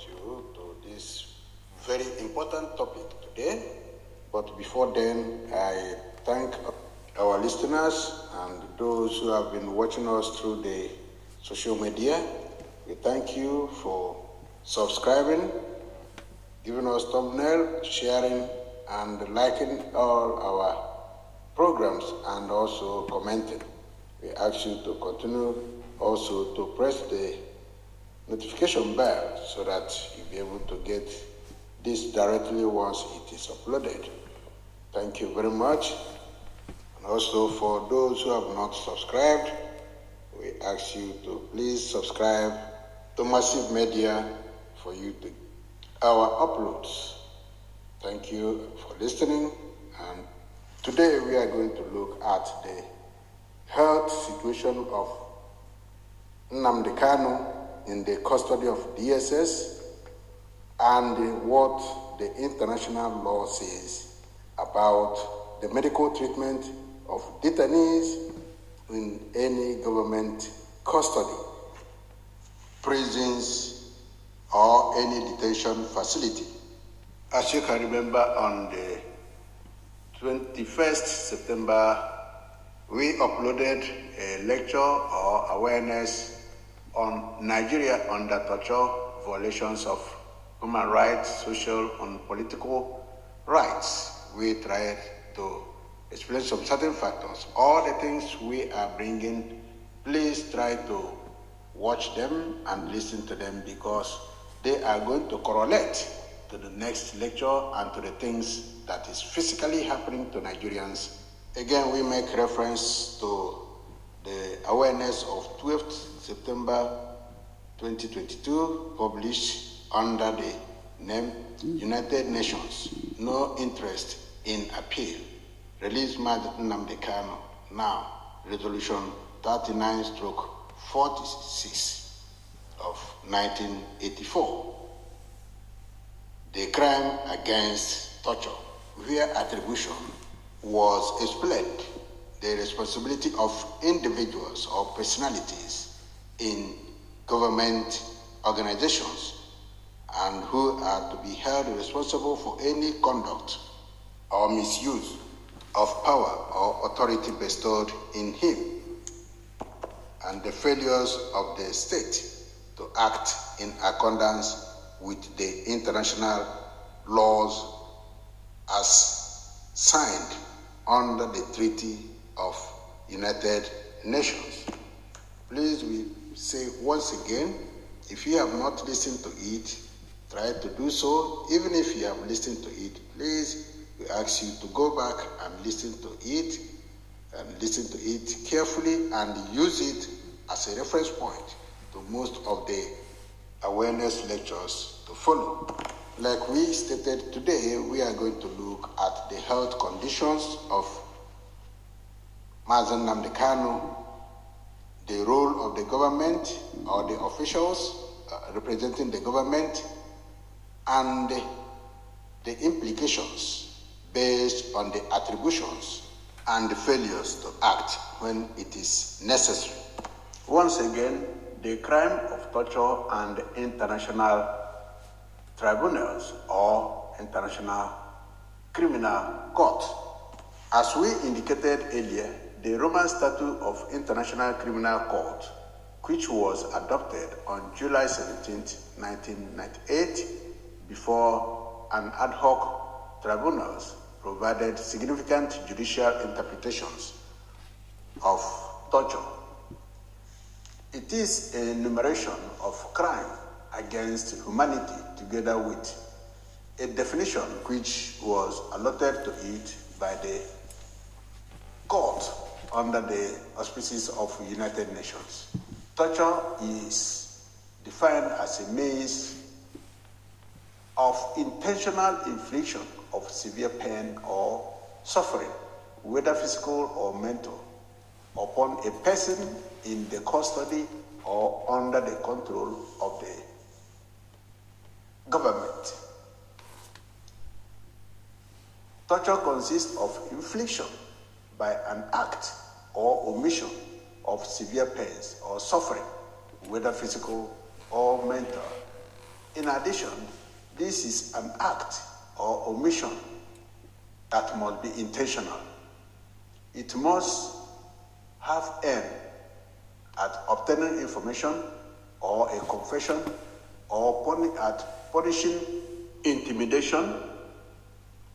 you to this very important topic today. But before then, I thank our listeners and those who have been watching us through the social media. We thank you for subscribing, giving us thumbnail, sharing, and liking all our programs, and also commenting. We ask you to continue also to press the notification bell so that you'll be able to get this directly once it is uploaded. Thank you very much. And also for those who have not subscribed, we ask you to please subscribe to Massive Media for you to our uploads. Thank you for listening. And today we are going to look at the health situation of Nnamdi Kanu in the custody of DSS and what the international law says about the medical treatment of detainees in any government custody, prisons, or any detention facility. As you can remember, on the 21st September, we uploaded a lecture or awareness on Nigeria under torture, violations of human rights, social and political rights. We tried to explain some certain factors. All the things we are bringing, please try to watch them and listen to them, because they are going to correlate to the next lecture and to the things that is physically happening to Nigerians. Again, we make reference to the awareness of 12th September 2022, published under the name United Nations, No Interest in Appeal, released by Nnamdi Kanu, now Resolution 39/46 of 1984. The crime against torture, where attribution was explained, the responsibility of individuals or personalities in government organizations, and who are to be held responsible for any conduct or misuse of power or authority bestowed in him, and the failures of the state to act in accordance with the international laws as signed under the Treaty of United Nations. Please, we say once again, if you have not listened to it, try to do so. Even if you have listened to it, please, we ask you to go back and listen to it carefully and use it as a reference point to most of the awareness lectures to follow. Like we stated today, we are going to look at the health conditions of Mazen Nnamdi Kanu, the role of the government or the officials representing the government, and the implications based on the attributions and the failures to act when it is necessary. Once again, the crime of torture and international tribunals or international criminal court. As we indicated earlier, the Roman Statute of International Criminal Court, which was adopted on July 17, 1998, before an ad hoc tribunals, provided significant judicial interpretations of torture. It is an enumeration of crime against humanity, together with a definition which was allotted to it by the court under the auspices of United Nations. Torture is defined as a means of intentional infliction of severe pain or suffering, whether physical or mental, upon a person in the custody or under the control of the government. Torture consists of infliction by an act or omission of severe pains or suffering, whether physical or mental, In addition, this is an act or omission that must be intentional. It must have aim at obtaining information or a confession or at punishing intimidation,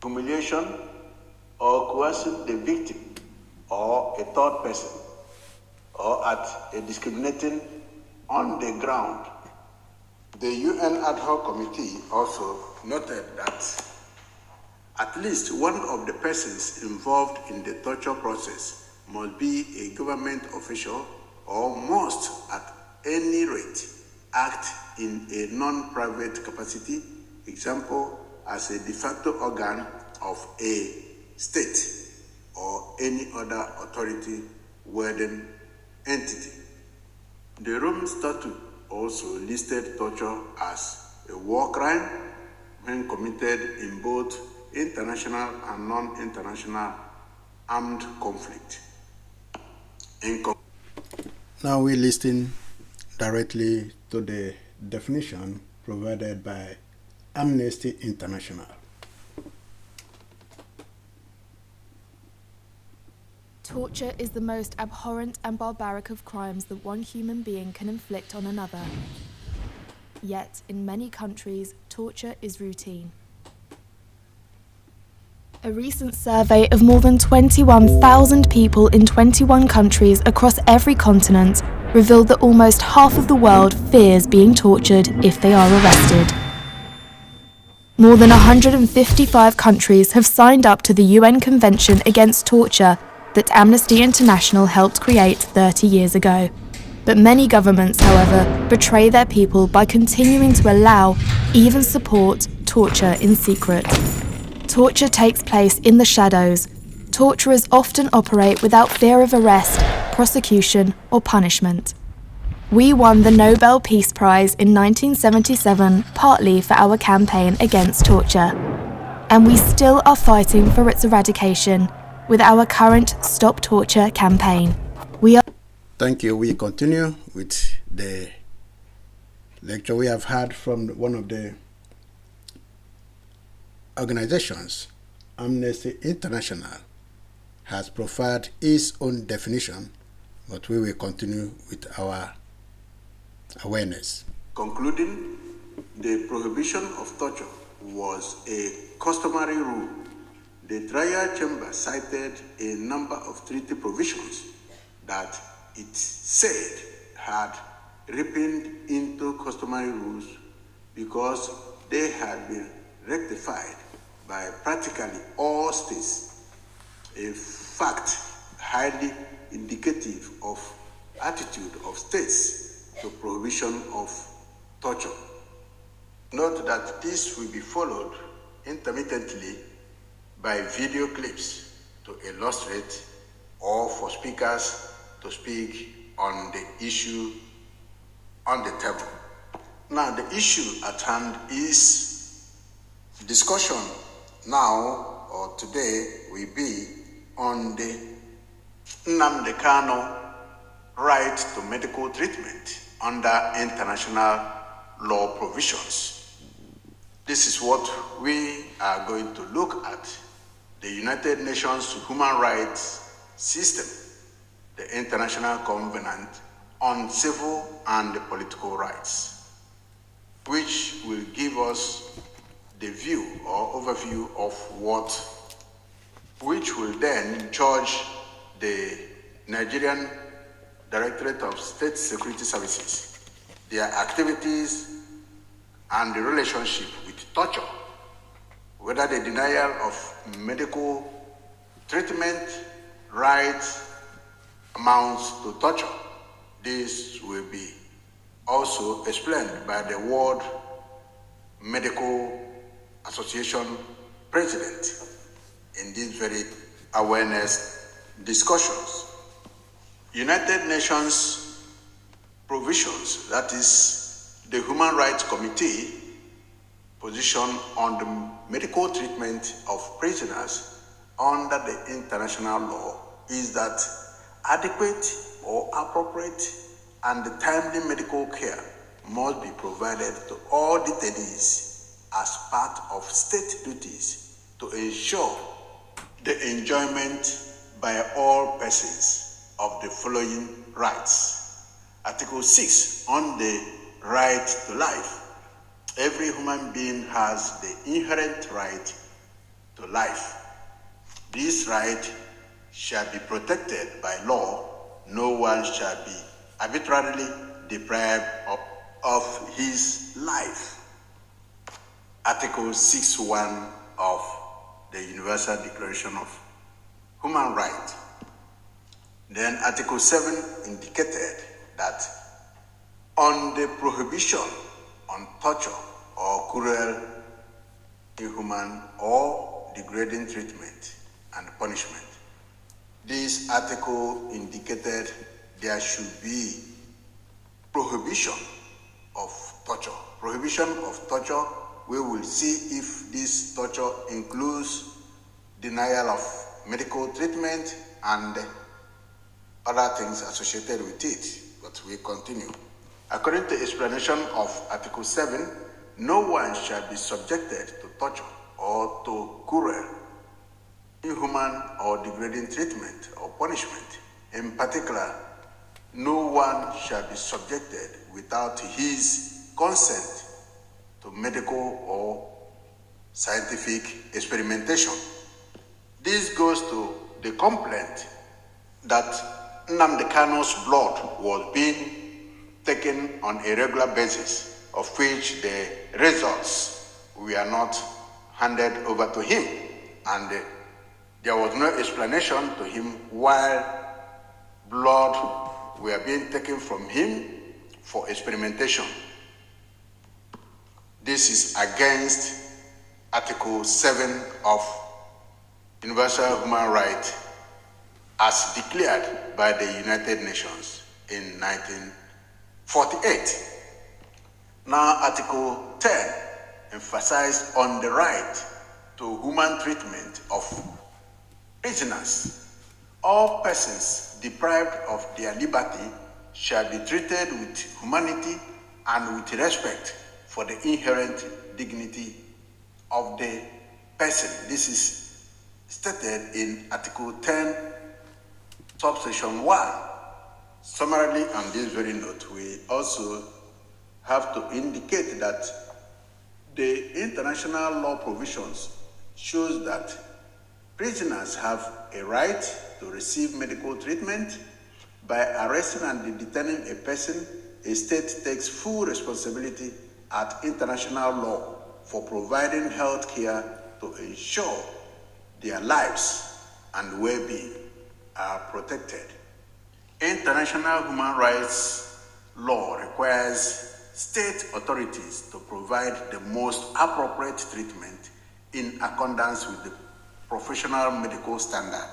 humiliation, or coercing the victim or a third person, or at a discriminating on the ground. The UN Ad Hoc Committee also noted that at least one of the persons involved in the torture process must be a government official or must, at any rate, act in a non-private capacity, example, as a de facto organ of a state or any other authority wording entity. The Rome Statute also listed torture as a war crime when committed in both international and non-international armed conflict. Now we listen directly to the definition provided by Amnesty International. Torture is the most abhorrent and barbaric of crimes that one human being can inflict on another. Yet, in many countries, torture is routine. A recent survey of more than 21,000 people in 21 countries across every continent revealed that almost half of the world fears being tortured if they are arrested. More than 155 countries have signed up to the UN Convention Against Torture that Amnesty International helped create 30 years ago. But many governments, however, betray their people by continuing to allow, even support, torture in secret. Torture takes place in the shadows. Torturers often operate without fear of arrest, prosecution, or punishment. We won the Nobel Peace Prize in 1977 partly for our campaign against torture. And we still are fighting for its eradication with our current Stop Torture campaign. Thank you. We continue with the lecture we have had from one of the organizations. Amnesty International has provided its own definition, but we will continue with our awareness. Concluding, the prohibition of torture was a customary rule. The trial chamber cited a number of treaty provisions that it said had ripened into customary rules because they had been rectified by practically all states, a fact highly indicative of attitude of states to prohibition of torture. Note that this will be followed intermittently by video clips to illustrate or for speakers to speak on the issue on the table. Now, the issue at hand is discussion now or today will be on the Nnamdi Kanu right to medical treatment under international law provisions. This is what we are going to look at. The United Nations Human Rights System, the International Covenant on Civil and Political Rights, which will give us the view or overview of which will then judge the Nigerian Directorate of State Security Services, their activities and the relationship with torture, whether the denial of medical treatment rights amounts to torture. This will be also explained by the World Medical Association President in these very awareness discussions. United Nations provisions, that is the Human Rights Committee position on the medical treatment of prisoners under the international law is that adequate or appropriate and timely medical care must be provided to all detainees as part of state duties to ensure the enjoyment by all persons of the following rights. Article 6 on the right to life. Every human being has the inherent right to life. This right shall be protected by law. No one shall be arbitrarily deprived of his life. Article 6.1 of the Universal Declaration of Human Rights. Then Article 7 indicated that on the prohibition on torture or cruel, inhuman, or degrading treatment and punishment. This article indicated there should be prohibition of torture. Prohibition of torture, we will see if this torture includes denial of medical treatment and other things associated with it, but we continue. According to explanation of Article 7, no one shall be subjected to torture or to cruel, inhuman, or degrading treatment or punishment. In particular, no one shall be subjected without his consent to medical or scientific experimentation. This goes to the complaint that Nnamdi Kanu's blood was being taken on a regular basis, of which the results were not handed over to him, and there was no explanation to him why blood were being taken from him for experimentation. This is against Article 7 of Universal Human Rights as declared by the United Nations in 1948. Now, Article 10 emphasized on the right to human treatment of prisoners. All persons deprived of their liberty shall be treated with humanity and with respect for the inherent dignity of the person. This is stated in Article 10, subsection 1. Summarily, on this very note, we also have to indicate that the international law provisions shows that prisoners have a right to receive medical treatment. By arresting and detaining a person, a state takes full responsibility at international law for providing health care to ensure their lives and well-being are protected. International human rights law requires state authorities to provide the most appropriate treatment in accordance with the professional medical standard.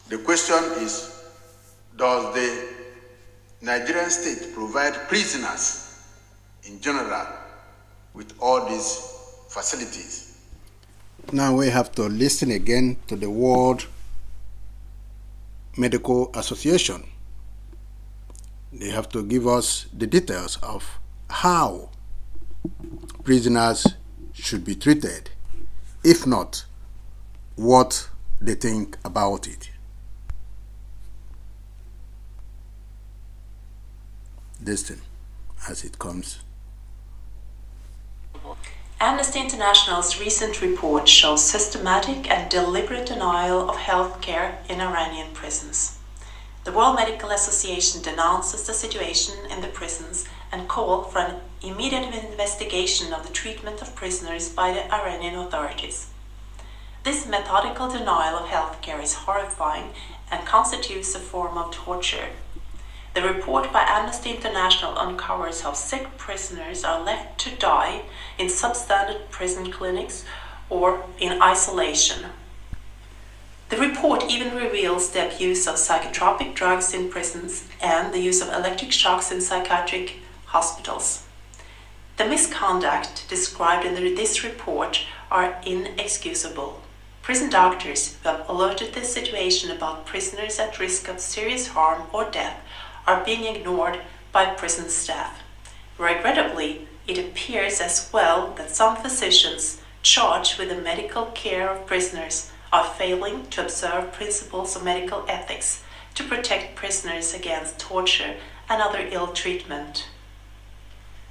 The question is, does the Nigerian state provide prisoners in general with all these facilities? Now we have to listen again to the World Medical Association. They have to give us the details of how prisoners should be treated. If not, what they think about it. Listen as it comes. Amnesty International's recent report shows systematic and deliberate denial of health care in Iranian prisons. The World Medical Association denounces the situation in the prisons and calls for an immediate investigation of the treatment of prisoners by the Iranian authorities. This methodical denial of health care is horrifying and constitutes a form of torture. The report by Amnesty International uncovers how sick prisoners are left to die in substandard prison clinics or in isolation. The report even reveals the abuse of psychotropic drugs in prisons and the use of electric shocks in psychiatric hospitals. The misconduct described in this report are inexcusable. Prison doctors who have alerted the situation about prisoners at risk of serious harm or death are being ignored by prison staff. Regrettably, it appears as well that some physicians charged with the medical care of prisoners are failing to observe principles of medical ethics to protect prisoners against torture and other ill treatment.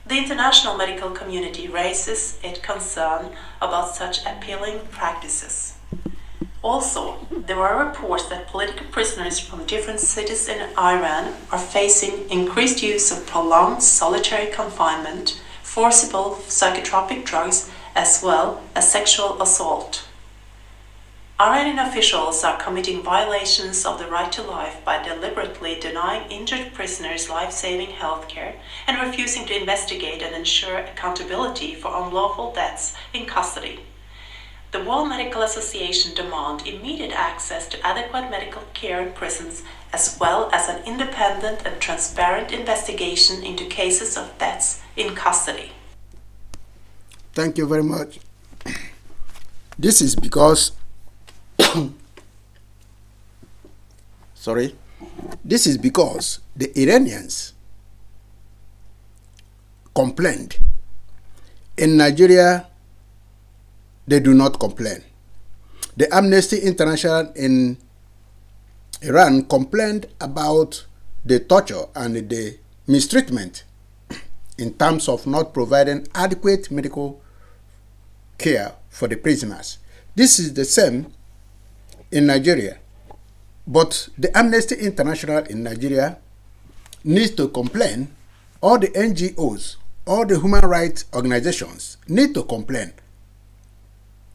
The international medical community raises its concern about such appalling practices. Also, there are reports that political prisoners from different cities in Iran are facing increased use of prolonged solitary confinement, forcible psychotropic drugs, as well as sexual assault. Iranian officials are committing violations of the right to life by deliberately denying injured prisoners life-saving health care and refusing to investigate and ensure accountability for unlawful deaths in custody. The World Medical Association demands immediate access to adequate medical care in prisons, as well as an independent and transparent investigation into cases of deaths in custody. Thank you very much. This is because This is because the Iranians complained. In Nigeria, they do not complain. The Amnesty International in Iran complained about the torture and the mistreatment in terms of not providing adequate medical care for the prisoners. This is the same in Nigeria. But the Amnesty International in Nigeria needs to complain. All the NGOs, all the human rights organizations need to complain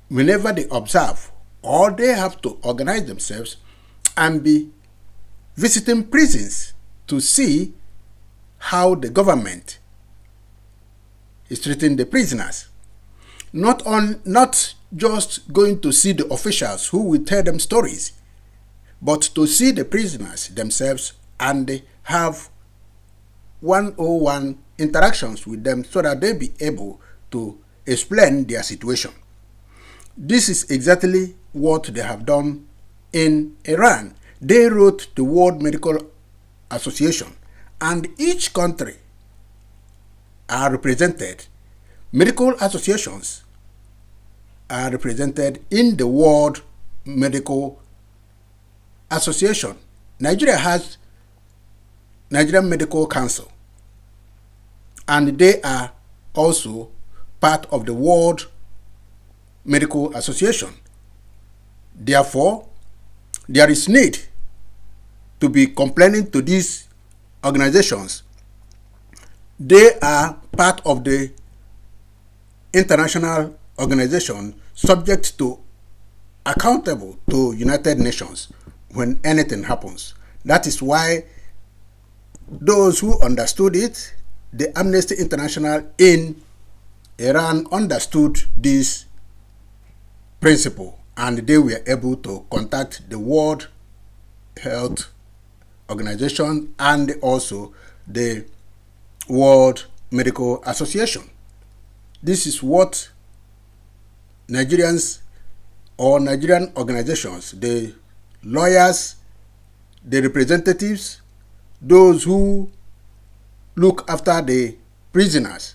whenever they observe, or they have to organize themselves and be visiting prisons to see how the government is treating the prisoners. Not just going to see the officials who will tell them stories, but to see the prisoners themselves and have one-on-one interactions with them so that they be able to explain their situation. This is exactly what they have done in Iran. They wrote the World Medical Association, and each country are represented. Medical associations are represented in the World Medical Association. Nigeria has Nigerian Medical Council, and they are also part of the World Medical Association. Therefore, there is need to be complaining to these organizations. They are part of the international organization subject to accountable to United Nations when anything happens. That is why those who understood it, the Amnesty International in Iran understood this principle, and they were able to contact the World Health Organization and also the World Medical Association. This is what Nigerians or Nigerian organizations, the lawyers, the representatives, those who look after the prisoners,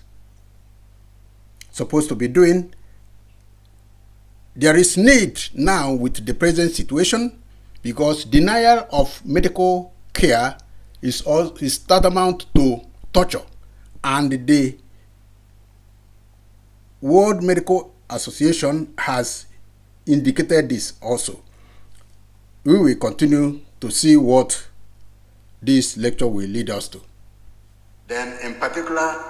supposed to be doing. There is need now with the present situation, because denial of medical care is tantamount to torture, and the World Medical Association has indicated this also. We will continue to see what this lecture will lead us to. Then, in particular,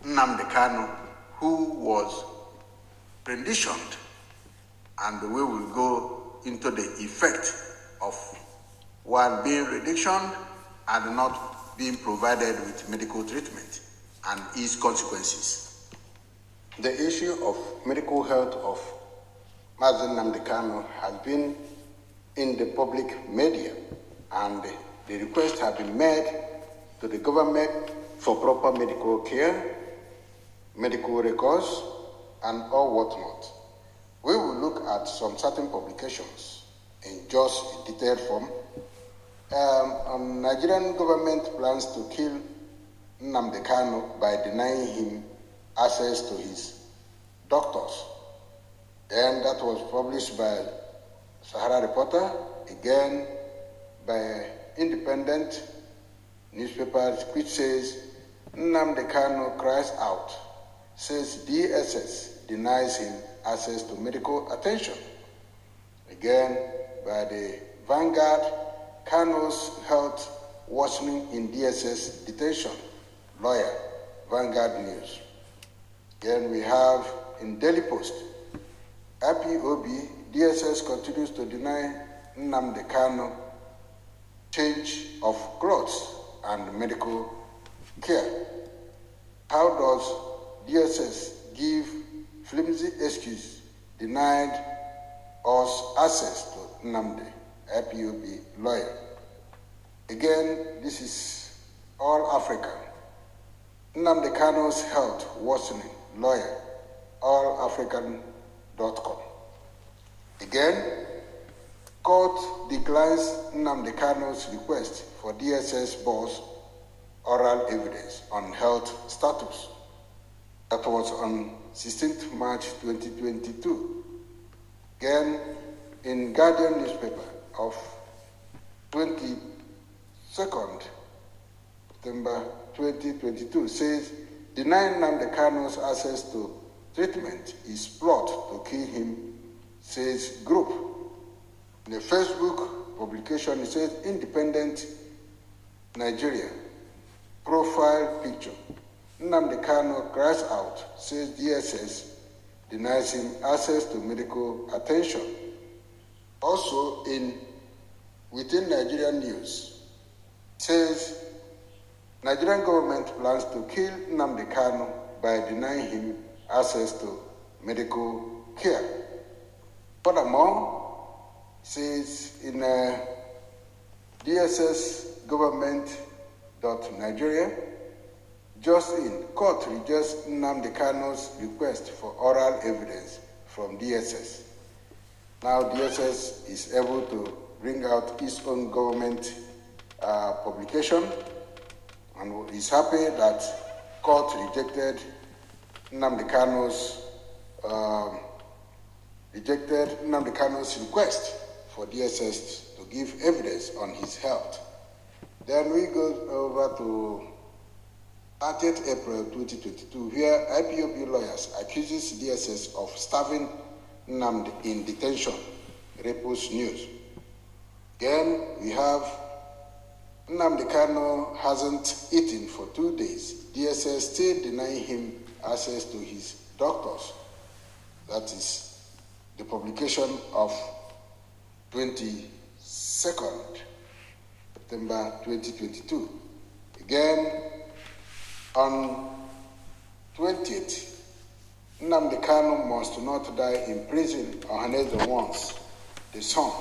Nnamdi Kanu, who was renditioned, and we will go into the effect of one being renditioned and not being provided with medical treatment and its consequences. The issue of medical health of Nnamdi Kanu has been in the public media, and the request has been made to the government for proper medical care, medical records, and all whatnot. We will look at some certain publications in just detailed form. Nigerian government plans to kill Nnamdi Kanu by denying him access to his doctors. And that was published by Sahara Reporter, again by independent newspaper, which says Nnamdi Kanu cries out, says DSS denies him access to medical attention. Again by the Vanguard, Kanu's health worsening in DSS detention. Lawyer, Vanguard News. Again we have in Daily Post, IPOB, DSS continues to deny Nnamdi Kanu change of clothes and medical care. How does DSS give flimsy excuse denied us access to Nnamdi, IPOB lawyer? Again, this is All African. Nnamdi Kanu's health worsening, lawyer, allafrican.com. Again, court declines Nnamdi Kanu's request for DSS boss oral evidence on health status. That was on 16th March 2022. Again, in Guardian newspaper of 22nd September 2022 says, denying Nnamdi Kanu's access to treatment is plot to kill him, says group. In a Facebook publication, it says, independent Nigeria, profile picture. Nnamdi Kanu cries out, says DSS denies him access to medical attention. Also within Nigerian news, says Nigerian government plans to kill Nnamdi Kanu by denying him access to medical care. Furthermore, says in DSS government.nigeria, just in court rejects Nnamdi Kanu's request for oral evidence from DSS. Now DSS is able to bring out its own government publication, and is happy that court rejected Nnamdi Kanu's request for DSS to give evidence on his health. Then we go over to 30th April 2022, where IPOB lawyers accuses DSS of starving Nnamdi in detention. Repos News. Again, we have Nnamdi Kanu hasn't eaten for 2 days. DSS still denying him access to his doctors. That is the publication of 22nd September 2022. Again, on 20th, Nnamdi Kanu must not die in prison, Ohaneze wants the son.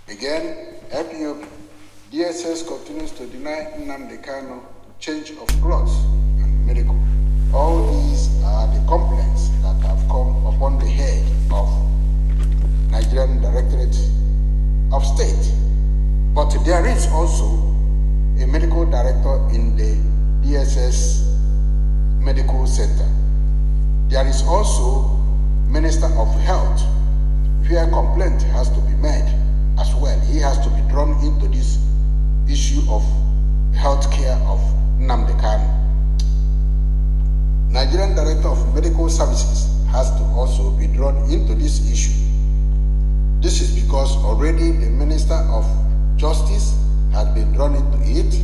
Again, IPOB, DSS continues to deny Nnamdi Kanu change of clothes and medical. All these are the complaints that have come upon the head of Nigerian Directorate of State. But there is also a medical director in the DSS Medical Center. There is also Minister of Health, where a complaint has to be made as well. He has to be drawn into this issue of health care of Nnamdi Kanu. Nigerian Director of Medical Services has to also be drawn into this issue. This is because already the Minister of Justice has been drawn into it.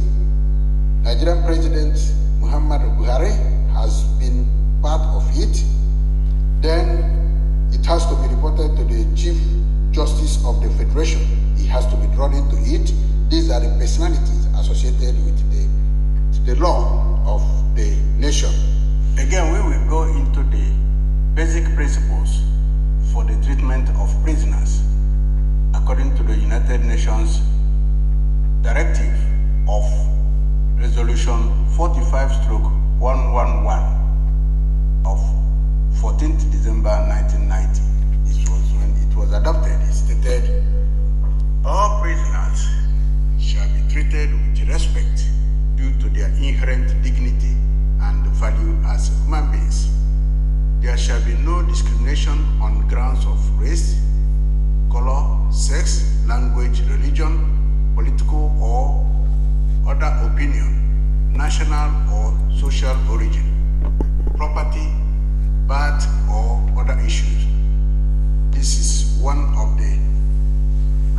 Nigerian President Muhammadu Buhari has been part of it. Then it has to be reported to the Chief Justice of the Federation. He has to be drawn into it. These are the personalities associated with the law of the nation. Again, we will go into the basic principles for the treatment of prisoners according to the United Nations Directive of Resolution 45/111 of 14th December 1990. This was when it was adopted. It stated, all prisoners shall be treated with respect due to their inherent dignity and value as human beings. There shall be no discrimination on grounds of race, color, sex, language, religion, political or other opinion, national or social origin, property, birth, or other issues. This is one of the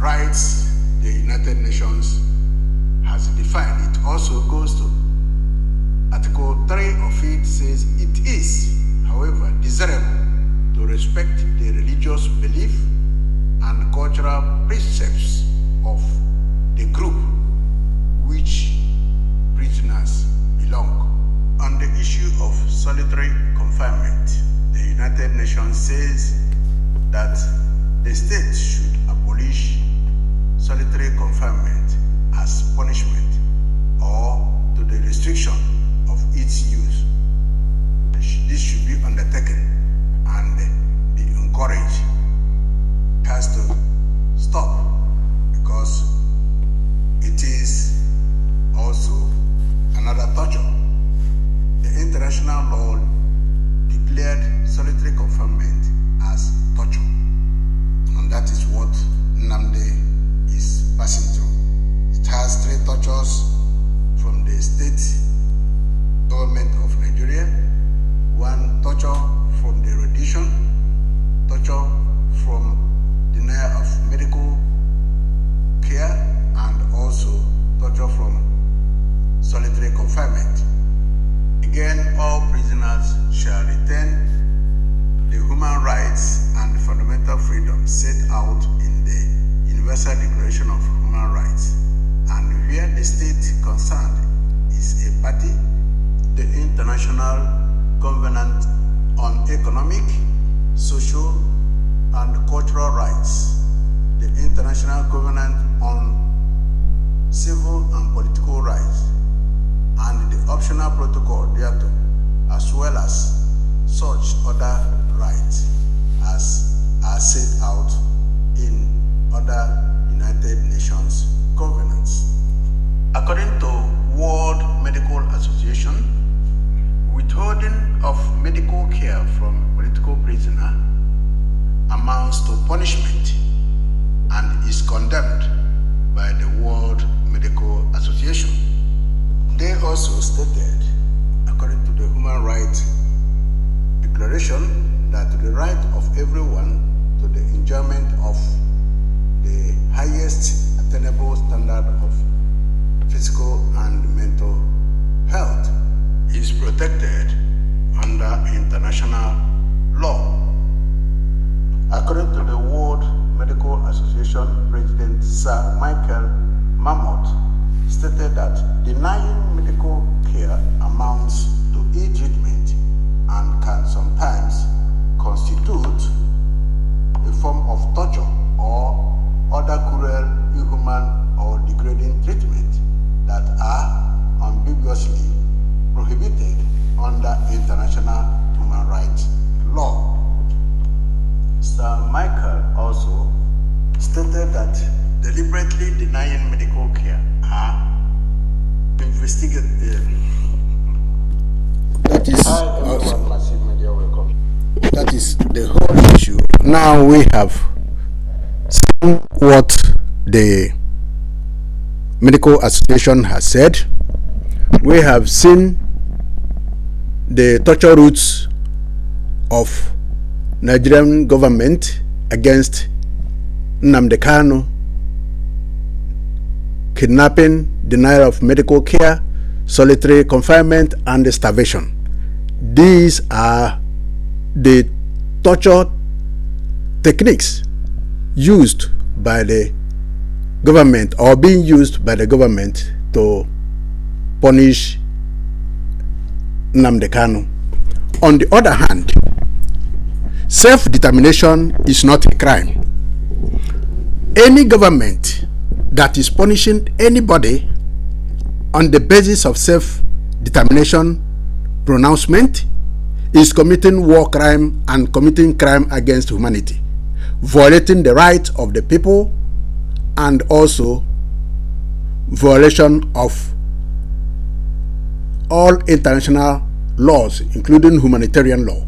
rights the United Nations has defined. It also goes to Article 3 of it says it is, however, desirable to respect the religious belief and cultural precepts of the group which prisoners belong. On the issue of solitary confinement, the United Nations says that the state should abolish solitary confinement as punishment or to the restriction of its use. This should be undertaken and be encouraged. It has to stop because it is also another torture. The international law declared solitary confinement as torture, and that is what Nnamdi is passing through. It has 3 tortures from the state government of Nigeria, 1 torture from the rendition, torture from denial of medical care, and also torture from solitary confinement. Again, all prisoners shall retain the human rights and fundamental freedoms set out in the Universal Declaration of Human Rights, and where the state concerned is a party, the International Covenant on Economic, Social, and Cultural Rights, the International Covenant on Civil and Political Rights, and the optional protocol thereto, as well as such other rights as are set out in other United Nations covenants. According to World Medical Association, withholding of medical care from political prisoner amounts to punishment and is condemned by the World Medical Association. They also stated, according to the Human Rights Declaration, that the right of everyone to the enjoyment of the highest attainable standard of physical and mental health is protected under international law. According to the World Medical Association, President Sir Michael Mammoth stated that denying medical care amounts to ill-treatment and can sometimes constitute a form of torture or other cruel, inhuman, or degrading treatment that are unambiguously prohibited under international human rights law. Sir Michael also stated that deliberately denying medical care are that is the whole issue. Now we have seen what the Medical Association has said. We have seen the torture routes of Nigerian government against Nnamdi Kanu, kidnapping, denial of medical care, solitary confinement, and starvation. These are the torture techniques used by the government or being used by the government to punish Nnamdi Kanu. On the other hand, self-determination is not a crime. Any government that is punishing anybody on the basis of self-determination pronouncement is committing war crime and committing crime against humanity, violating the rights of the people and also violation of all international laws, including humanitarian law.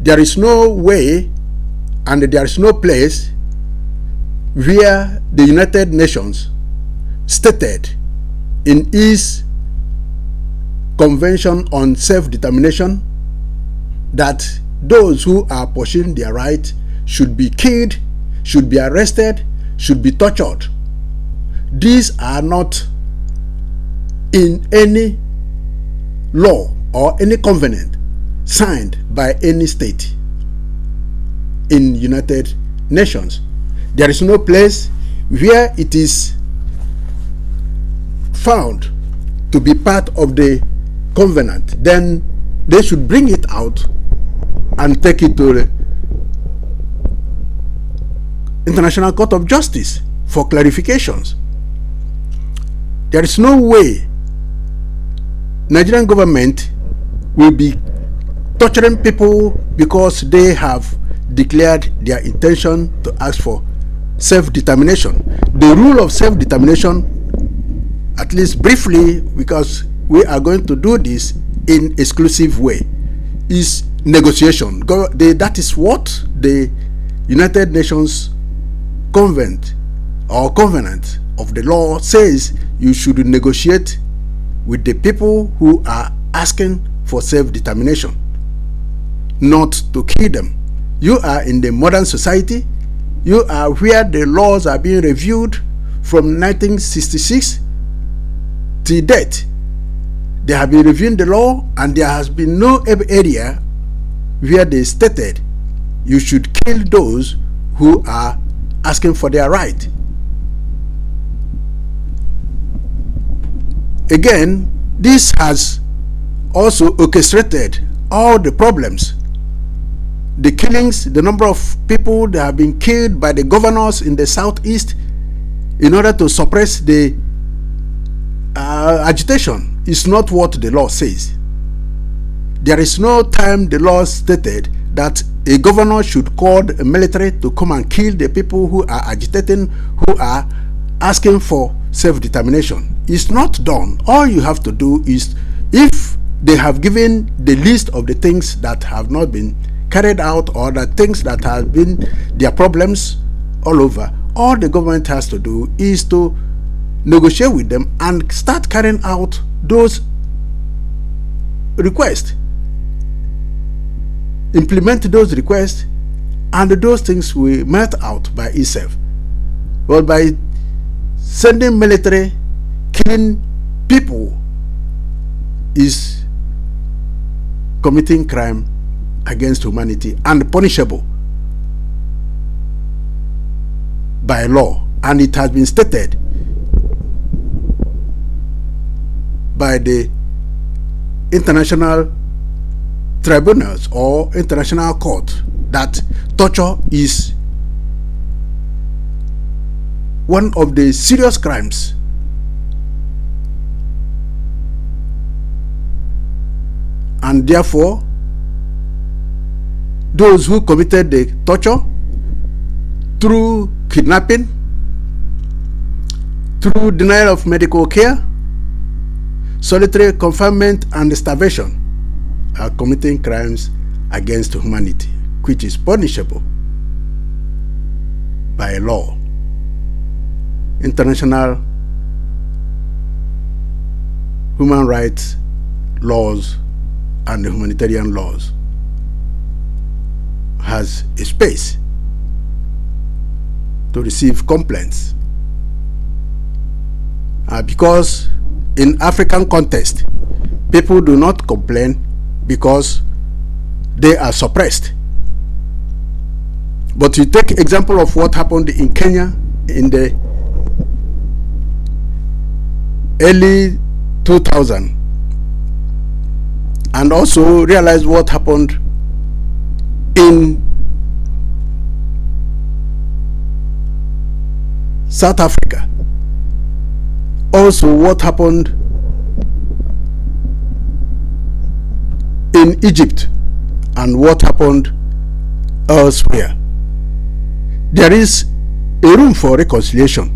There is no way and there is no place where the United Nations stated in its Convention on Self-Determination that those who are pursuing their right should be killed, should be arrested, should be tortured. These are not in any law or any covenant signed by any state in United Nations. There is no place where it is found to be part of the covenant. Then they should bring it out and take it to the International Court of Justice for clarifications. There is no way Nigerian government will be torturing people because they have declared their intention to ask for self-determination. The rule of self-determination, at least briefly, because we are going to do this in exclusive way, is negotiation. That is what the United Nations Covenant of the law says. You should negotiate with the people who are asking for self-determination, not to kill them. You are in the modern society. You are where the laws are being reviewed from 1966 to date. They have been reviewing the law, and there has been no area where they stated you should kill those who are asking for their right. Again, this has also orchestrated all the problems. The killings, the number of people that have been killed by the governors in the southeast in order to suppress the agitation is not what the law says. There is no time the law stated that a governor should call the military to come and kill the people who are agitating, who are asking for self-determination. It's not done. All you have to do is, if they have given the list of the things that have not been carried out or the things that have been their problems all over, all the government has to do is to negotiate with them and start carrying out those requests, implement those requests, and those things will melt out by itself. Well, by sending military, killing people is committing crime against humanity and punishable by law, and it has been stated by the international tribunals or international court that torture is one of the serious crimes. And therefore, those who committed the torture through kidnapping, through denial of medical care, solitary confinement, and starvation are committing crimes against humanity, which is punishable by law. International human rights laws and the humanitarian laws has a space to receive complaints, because in African context, people do not complain because they are suppressed. But you take example of what happened in Kenya in the early 2000s, and also realize what happened in South Africa, also what happened in Egypt, and what happened elsewhere. There is a room for reconciliation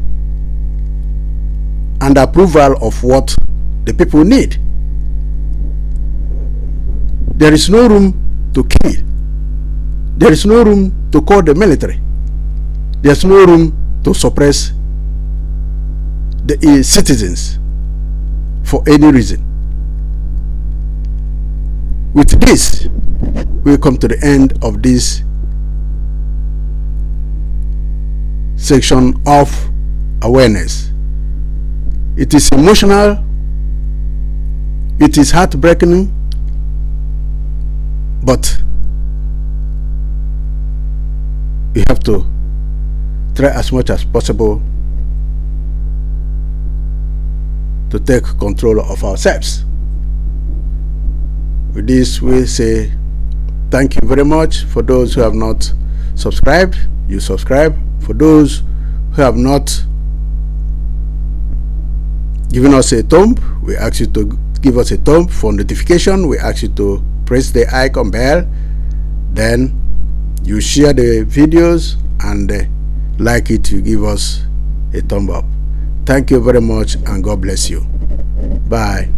and approval of what the people need. There is no room to kill. There is no room to call the military. There's no room to suppress the citizens for any reason. With this, we come to the end of this section of awareness. It is emotional, it is heartbreaking, but we have to try as much as possible to take control of ourselves. With this, we say thank you very much. For those who have not subscribed, you subscribe. For those who have not given us a thumb, we ask you to give us a thumb. For notification, we ask you to press the icon bell. Then you share the videos, and like it, you give us a thumb up. Thank you very much, and God bless you. Bye.